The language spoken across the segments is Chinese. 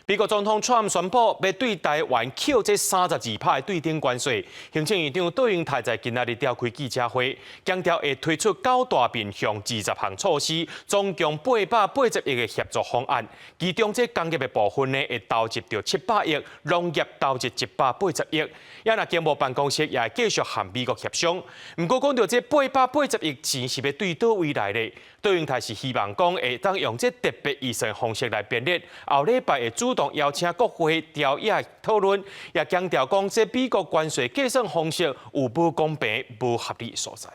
美国总统川普宣布要对台湾扣这32%的对等关税。行政院长杜英泰在今仔日召开记者会，强调会推出9大面向20项措施，总共880亿的协助方案。其中这工业的部分呢，会投入到700亿，农业投入180亿。也那经贸办公室也会继续和美国协商。不过讲到这880亿钱是要对倒位来的，杜英泰是希望讲会当用这特别预算方式来编列。后礼拜会主动邀请国会调议讨论，也强调讲这美国关税计算方式有不公平、不合理所在。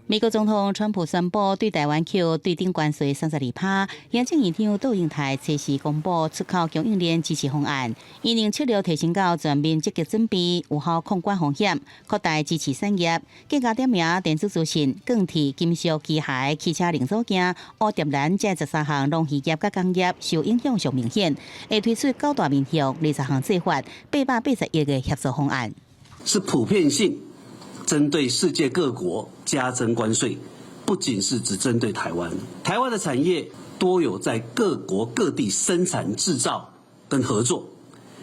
美国总统川普宣布对台湾扣对等关税32%，行政院长杜英泰随时公布出口供应链支持方案，因应策略提升到全面积极准备，有效控管风险，扩大支持产业，更加点名电子资讯、钢铁、金属、机械、汽车零组件、乌蝶兰这13项农渔业甲工业受影响上明显，会推出9大面向20项做法，880亿的协助方案，是普遍性。针对世界各国加征关税，不仅是只针对台湾，台湾的产业多有在各国各地生产制造跟合作，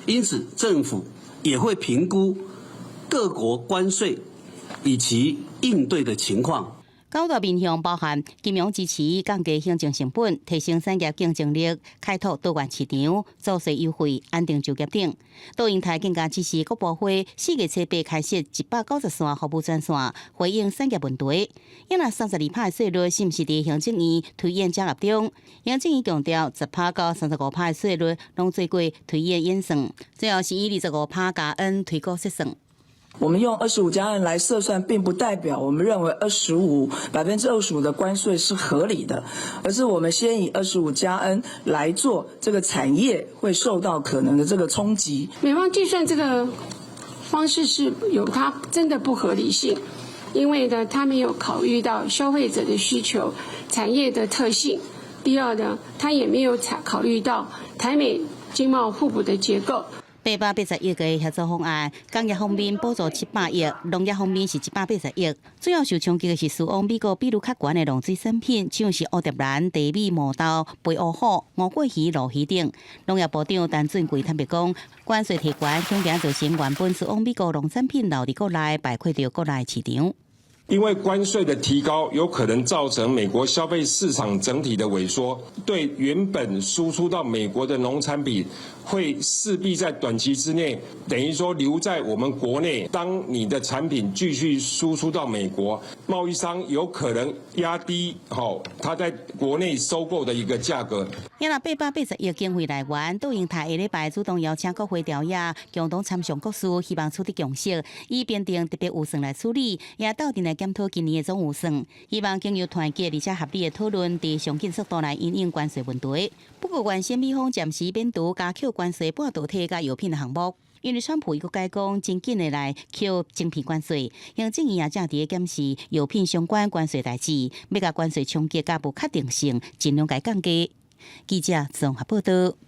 因此政府也会评估各国关税以及应对的情况。9大面向包含金融支持、降低行政成本、提升产业竞争力、开拓多元市场、租税优惠、安定就业等。杜英泰更加指示国部会4月7日开设190线服务专线，回应产业问题。因那32%的税率是毋是伫行政院推演加入中？行政院强调10%到35%的税率拢做过推演演算，最后是以25%加 N 推估设算。我们用25+N 来测算，并不代表我们认为25%的关税是合理的，而是我们先以25+N 来做这个产业会受到可能的这个冲击。美方计算这个方式是有它真的不合理性，因为呢，它没有考虑到消费者的需求、产业的特性。第二呢，它也没有考虑到台美经贸互补的结构。880亿的协助方案，工业方面补助700亿，农业方面是180亿。主要受冲击的是输往美国比率较悬的农水产品，像是乌蝶兰、地米、毛豆、肥乌虎、乌龟鱼、鲈鱼等。农业部长陈俊贵坦白讲，关税提悬，恐惊造成原本输往美国农产品留伫国内，败溃到国内市场。因为关税的提高，有可能造成美国消费市场整体的萎缩，对原本输出到美国的农产品，会势必在短期之内，等于说留在我们国内。当你的产品继续输出到美国，贸易商有可能压低他在国内收购的一个价格。因那880亿经费来源，杜英泰下礼拜主动邀请国会调议，共同参详各事，希望取得共识，以编定特别预算来处理，也斗阵来检讨今年的总预算，希望经由团结而且合理的讨论，伫上紧速度来因应关税问题。不过，原先美方暂时免除加扣关税半导体甲药品的项目，因为川普伊阁改讲，真紧的来扣晶片关税，行政院也正伫检视药品相关关税代志，要甲关税冲击甲无确定性，尽量甲降低。记者综合报道。